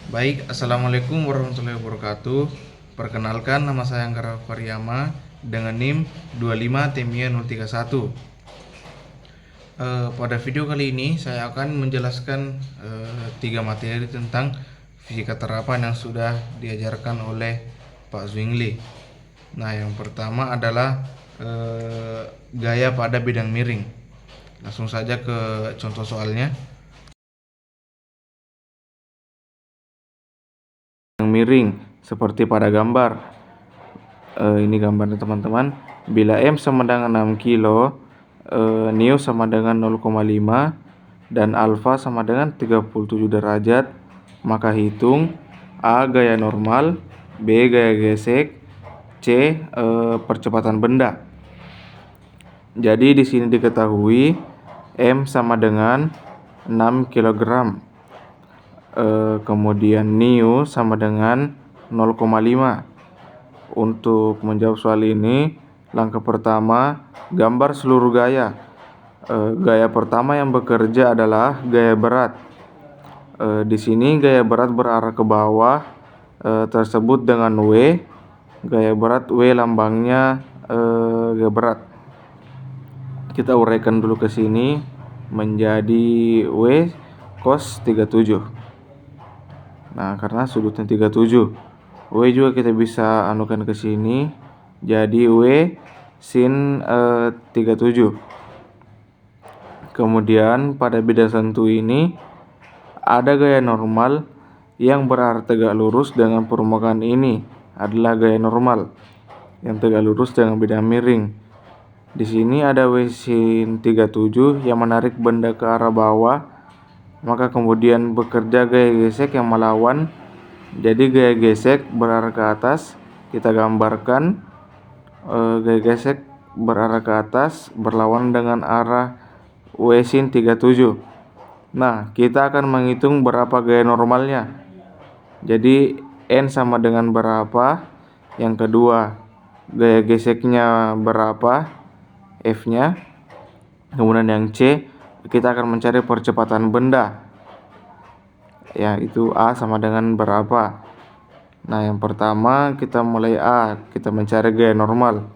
Baik, Assalamualaikum warahmatullahi wabarakatuh. Perkenalkan, nama saya Anggara Faryama dengan NIM 25TMIA031. Pada video kali ini saya akan menjelaskan 3 materi tentang fisika terapan yang sudah diajarkan oleh Pak Zwingli. Nah, yang pertama adalah gaya pada bidang miring. Langsung saja ke contoh soalnya. Miring seperti pada gambar. Ini gambarnya teman-teman. Bila M sama dengan 6 kilo, nu sama dengan 0,5 dan alfa sama dengan 37 derajat, maka hitung A gaya normal, B gaya gesek, C percepatan benda. Jadi di sini diketahui M sama dengan 6 kg. Kemudian nu sama dengan 0,5. Untuk menjawab soal ini, langkah pertama, gambar seluruh gaya. Gaya pertama yang bekerja adalah gaya berat. Di sini gaya berat berarah ke bawah, tersebut dengan W. Gaya berat W lambangnya gaya berat. Kita uraikan dulu ke sini menjadi W cos 37. Nah, karena sudutnya 37, W juga kita bisa anukan ke sini jadi W sin 37. Kemudian pada bidang sentuh ini ada gaya normal yang berarah tegak lurus dengan permukaan ini adalah gaya normal yang tegak lurus dengan bidang miring. Di sini ada W sin 37 yang menarik benda ke arah bawah, maka kemudian bekerja gaya gesek yang melawan. Jadi gaya gesek berarah ke atas, kita gambarkan gaya gesek berarah ke atas berlawan dengan arah W sin 37. Nah, kita akan menghitung berapa gaya normalnya. Jadi N sama dengan berapa, yang kedua gaya geseknya berapa, F-nya. Kemudian yang C, kita akan mencari percepatan benda, yaitu A sama dengan berapa. Nah, yang pertama kita mulai A, kita mencari gaya normal.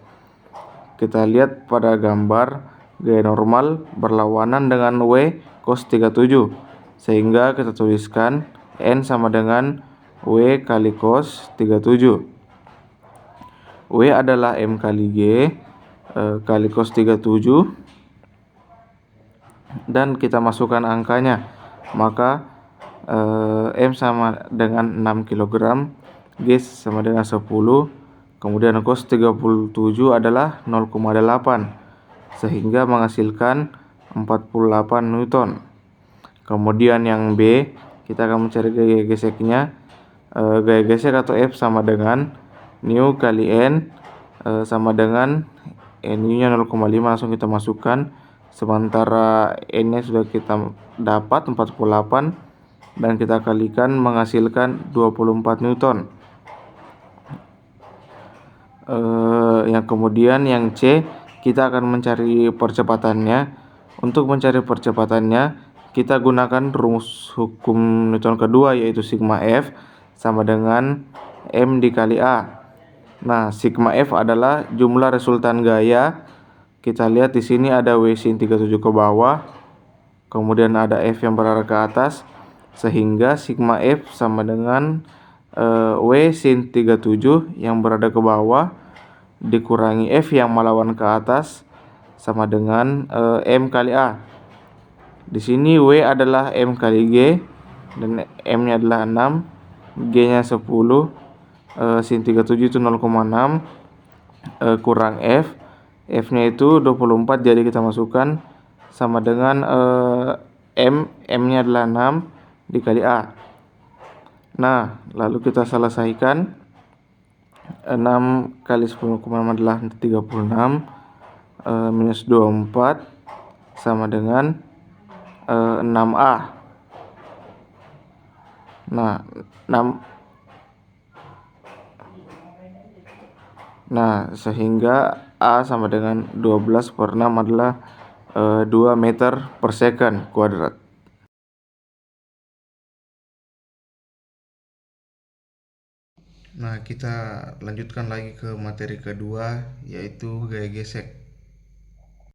Kita lihat pada gambar, gaya normal berlawanan dengan W cos 37, sehingga kita tuliskan N sama dengan W kali cos 37. W adalah M kali G kali cos 37, dan kita masukkan angkanya, maka M sama dengan 6 kg, G sama dengan 10, kemudian cos 37 adalah 0,8, sehingga menghasilkan 48 Newton. Kemudian yang B, kita akan mencari gaya geseknya. Gaya gesek atau F sama dengan nu kali N sama dengan nu-nya 0,5, langsung kita masukkan. Sementara N-nya sudah kita dapat 48 dan kita kalikan menghasilkan 24 Newton. Yang kemudian yang C, kita akan mencari percepatannya. Untuk mencari percepatannya, kita gunakan rumus hukum Newton kedua, yaitu sigma F sama dengan M dikali A. Nah, sigma F adalah jumlah resultan gaya. Kita lihat di sini ada W sin 37 ke bawah, kemudian ada F yang berarah ke atas, sehingga sigma F sama dengan W sin 37 yang berada ke bawah dikurangi F yang melawan ke atas sama dengan M kali A. Di sini W adalah M kali G dan M-nya adalah 6, G-nya 10, sin 37 itu 0,6 kurang F. F-nya itu 24, jadi kita masukkan sama dengan M-nya adalah 6 dikali A. Nah, lalu kita selesaikan. 6 kali 10,6 adalah 36, minus 24 sama dengan 6A. Nah, sehingga A sama dengan 12/6 adalah 2 meter per second kuadrat. Nah, kita lanjutkan lagi ke materi kedua, yaitu gaya gesek.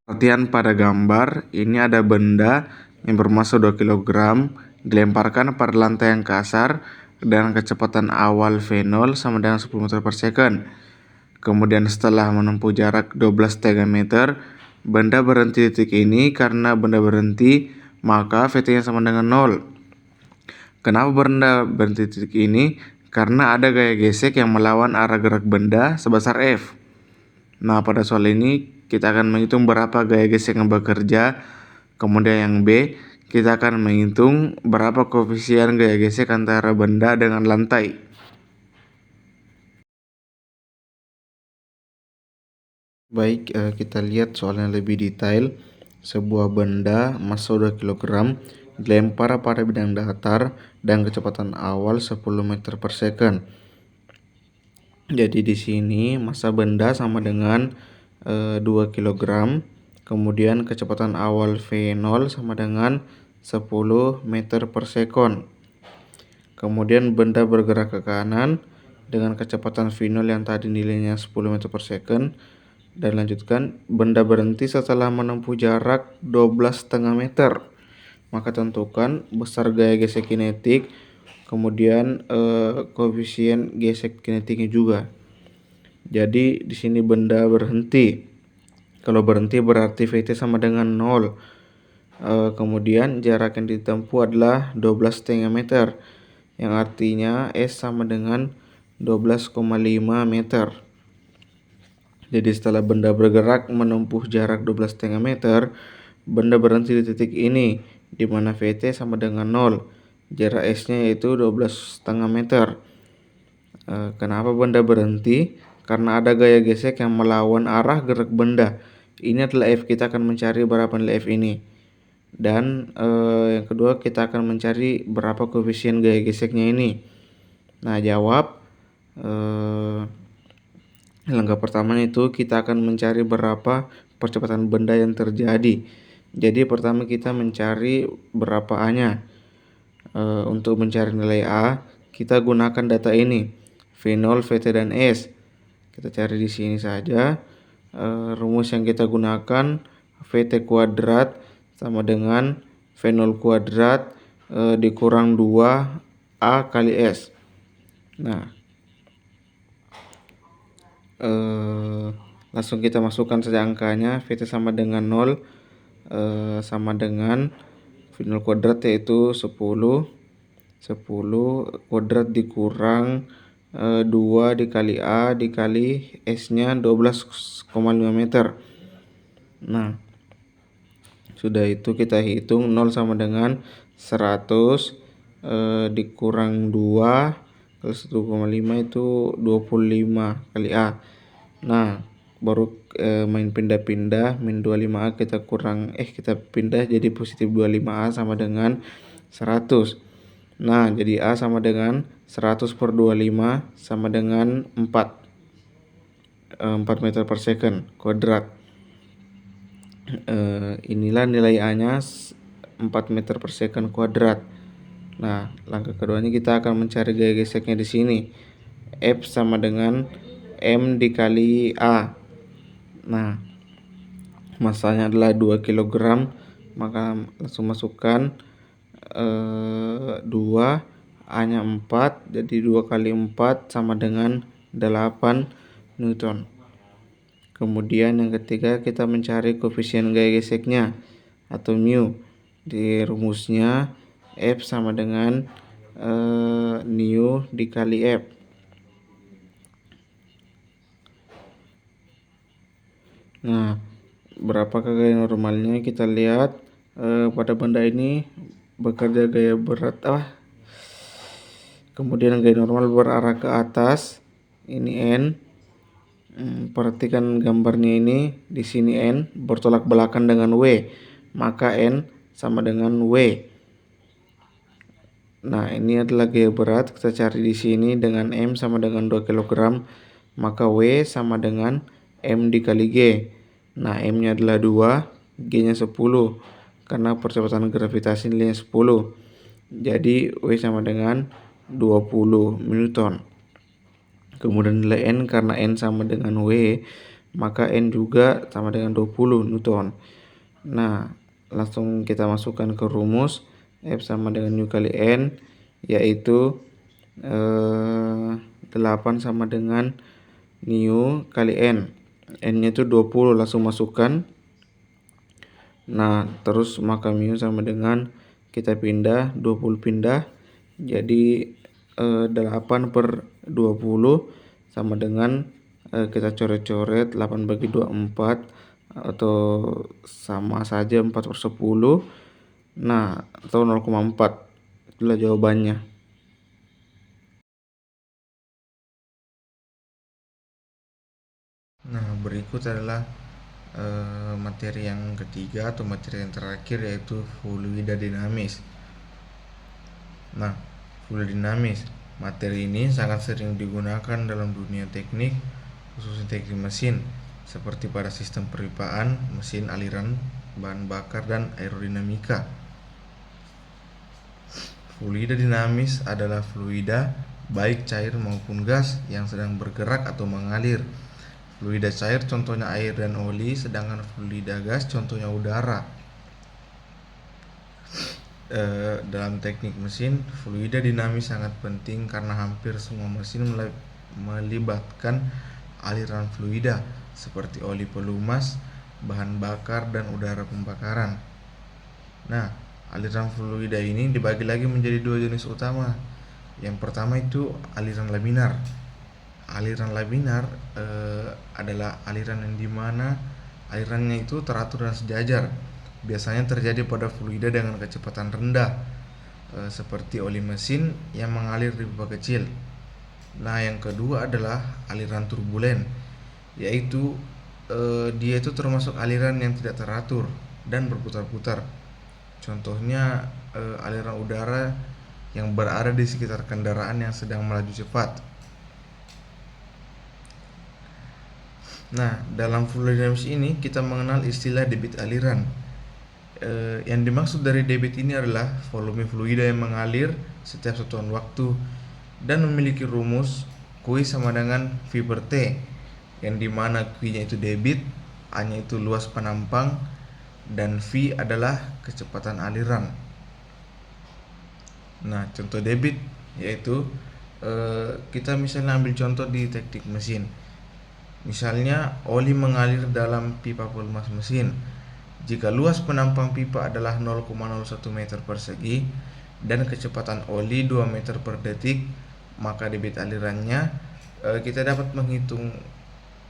Perhatian pada gambar, ini ada benda yang bermassa 2 kg dilemparkan pada lantai yang kasar dengan kecepatan awal V0 sama dengan 10 meter per second. Kemudian setelah menempuh jarak 12,5 meter, benda berhenti di titik ini. Karena benda berhenti, maka VT-nya sama dengan 0. Kenapa benda berhenti di titik ini? Karena ada gaya gesek yang melawan arah gerak benda sebesar F. Nah, pada soal ini kita akan menghitung berapa gaya gesek yang bekerja. Kemudian yang B, kita akan menghitung berapa koefisien gaya gesek antara benda dengan lantai. Baik, kita lihat soalnya lebih detail. Sebuah benda massa 2 kg dilempar pada bidang datar dan kecepatan awal 10 meter per second. Jadi di sini massa benda sama dengan 2 kg, kemudian kecepatan awal V0 sama dengan 10 meter per second. Kemudian benda bergerak ke kanan dengan kecepatan V0 yang tadi nilainya 10 meter per second. Dan lanjutkan, benda berhenti setelah menempuh jarak 12,5 meter. Maka tentukan besar gaya gesek kinetik, kemudian koefisien gesek kinetiknya juga. Jadi di sini benda berhenti. Kalau berhenti berarti VT sama dengan 0. Kemudian jarak yang ditempuh adalah 12,5 meter, yang artinya S sama dengan 12,5 meter. Jadi setelah benda bergerak menempuh jarak 12,5 meter, benda berhenti di titik ini, di mana VT sama dengan 0. Jarak S-nya yaitu 12,5 meter. Kenapa benda berhenti? Karena ada gaya gesek yang melawan arah gerak benda. Ini adalah F, kita akan mencari berapa nilai F ini. Dan yang kedua, kita akan mencari berapa koefisien gaya geseknya ini. Nah, jawab. Langkah pertama itu kita akan mencari berapa percepatan benda yang terjadi. Jadi pertama kita mencari berapa A-nya. Untuk mencari nilai A, kita gunakan data ini, V0, VT, dan S. Kita cari di sini saja. Rumus yang kita gunakan, VT kuadrat sama dengan V0 kuadrat dikurang 2A kali S. Nah, langsung kita masukkan saja angkanya. VT sama dengan 0, sama dengan V0 kuadrat yaitu 10 kuadrat dikurang 2 dikali A dikali S nya 12,5 meter. Nah, sudah itu kita hitung 0 sama dengan 100 dikurang 2 kali 1,5 itu 25 kali A. Nah, baru main pindah-pindah, min 25A kita pindah jadi positif 25A sama dengan 100. Nah, jadi A sama dengan 100 per 25 sama dengan 4 meter per second kuadrat. Inilah nilai A-nya 4 meter per second kuadrat. Nah, langkah keduanya kita akan mencari gaya geseknya di sini. F sama dengan M dikali A. Nah, massanya adalah 2 kg, maka langsung masukkan 2, A-nya 4, jadi 2 kali 4 sama dengan 8 Newton. Kemudian yang ketiga kita mencari koefisien gaya geseknya atau mu. Di rumusnya F sama dengan nu dikali F. Nah, berapakah gaya normalnya? Kita lihat pada benda ini bekerja gaya berat kemudian gaya normal berarah ke atas. Ini N. Perhatikan gambarnya ini, di sini N bertolak belakang dengan W, maka N sama dengan W. Nah, ini adalah gaya berat, kita cari di sini dengan M sama dengan 2 kg, maka W sama dengan M dikali G. Nah, M-nya adalah 2, G-nya 10, karena percepatan gravitasi nilainya 10. Jadi W sama dengan 20 Newton. Kemudian nilai N, karena N sama dengan W, maka N juga sama dengan 20 Newton. Nah, langsung kita masukkan ke rumus. F sama dengan U kali N, yaitu 8 sama dengan nu kali N. N-nya itu 20, langsung masukkan. Nah, terus maka mu sama dengan kita pindah, 20 pindah. Jadi 8/20 sama dengan kita coret-coret 8 bagi 2 4, atau sama saja 4/10. Nah, atau 0,4. Itulah jawabannya. Nah, berikut adalah materi yang ketiga atau materi yang terakhir, yaitu fluida dinamis. Nah, fluida dinamis, materi ini sangat sering digunakan dalam dunia teknik, khususnya teknik mesin, seperti pada sistem perpipaan, mesin aliran, bahan bakar, dan aerodinamika. Fluida dinamis adalah fluida baik cair maupun gas yang sedang bergerak atau mengalir. Fluida cair contohnya air dan oli, sedangkan fluida gas contohnya udara. Dalam teknik mesin, fluida dinamis sangat penting karena hampir semua mesin melibatkan aliran fluida seperti oli pelumas, bahan bakar, dan udara pembakaran. Nah, aliran fluida ini dibagi lagi menjadi dua jenis utama. Yang pertama itu aliran laminar. Aliran laminar adalah aliran yang dimana alirannya itu teratur dan sejajar. Biasanya terjadi pada fluida dengan kecepatan rendah, seperti oli mesin yang mengalir di pipa kecil. Nah, yang kedua adalah aliran turbulen, yaitu dia itu termasuk aliran yang tidak teratur dan berputar-putar. Contohnya aliran udara yang berada di sekitar kendaraan yang sedang melaju cepat. Nah, dalam fluida dinamis ini kita mengenal istilah debit aliran. Yang dimaksud dari debit ini adalah volume fluida yang mengalir setiap satuan waktu dan memiliki rumus Q sama dengan V/T, yang dimana Q-nya itu debit, A-nya itu luas penampang, dan V adalah kecepatan aliran. Nah, contoh debit yaitu kita misalnya ambil contoh di teknik mesin. Misalnya oli mengalir dalam pipa pelumas mesin. Jika luas penampang pipa adalah 0,01 meter persegi dan kecepatan oli 2 meter per detik, maka debit alirannya kita dapat menghitung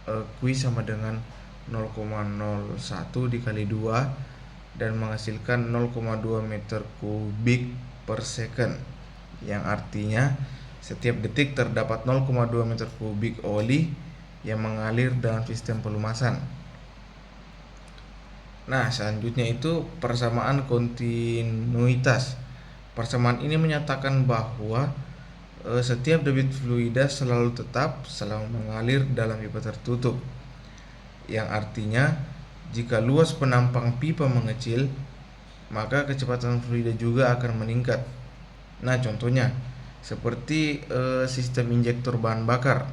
Q sama dengan 0,01 dikali 2 dan menghasilkan 0,2 meter kubik per second, yang artinya setiap detik terdapat 0,2 meter kubik oli yang mengalir dalam sistem pelumasan. Nah, selanjutnya itu persamaan kontinuitas. Persamaan ini menyatakan bahwa setiap debit fluida selalu tetap selama mengalir dalam pipa tertutup, yang artinya jika luas penampang pipa mengecil, maka kecepatan fluida juga akan meningkat. Nah, contohnya seperti sistem injektor bahan bakar.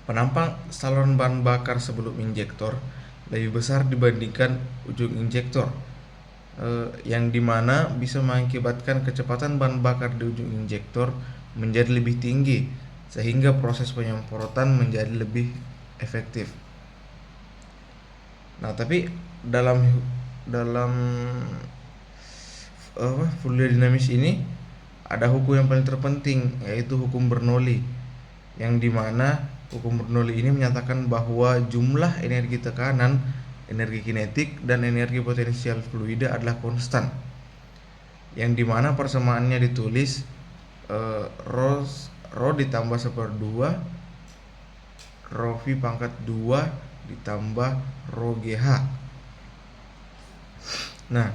Penampang saluran bahan bakar sebelum injektor lebih besar dibandingkan ujung injektor, yang dimana bisa mengakibatkan kecepatan bahan bakar di ujung injektor menjadi lebih tinggi, sehingga proses penyemprotan menjadi lebih efektif. Nah, tapi dalam fluida dinamis ini ada hukum yang paling terpenting, yaitu hukum Bernoulli, yang dimana hukum Bernoulli ini menyatakan bahwa jumlah energi tekanan, energi kinetik, dan energi potensial fluida adalah konstan, yang dimana persamaannya ditulis rho ditambah 1/2 rho V pangkat 2 ditambah rho GH. Nah,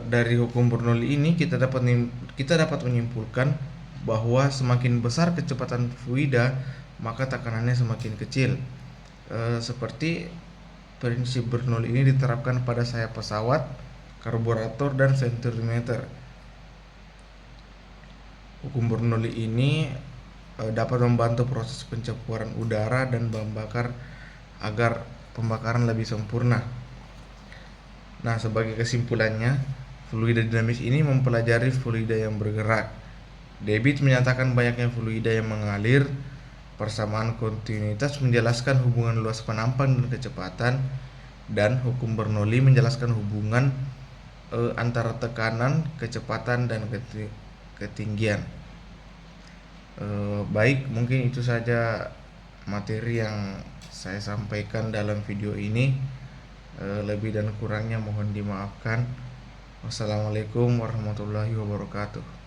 dari hukum Bernoulli ini kita dapat menyimpulkan bahwa semakin besar kecepatan fluida, maka tekanannya semakin kecil. Seperti prinsip Bernoulli ini diterapkan pada sayap pesawat, karburator, dan ventimeter. Hukum Bernoulli ini dapat membantu proses pencempuran udara dan bahan bakar agar pembakaran lebih sempurna. Nah, sebagai kesimpulannya, fluida dinamis ini mempelajari fluida yang bergerak. David menyatakan banyaknya fluida yang mengalir. Persamaan kontinuitas menjelaskan hubungan luas penampang dan kecepatan, dan hukum Bernoulli menjelaskan hubungan antara tekanan, kecepatan, dan ketinggian. Baik, mungkin itu saja materi yang saya sampaikan dalam video ini. Lebih dan kurangnya mohon dimaafkan. Wassalamualaikum warahmatullahi wabarakatuh.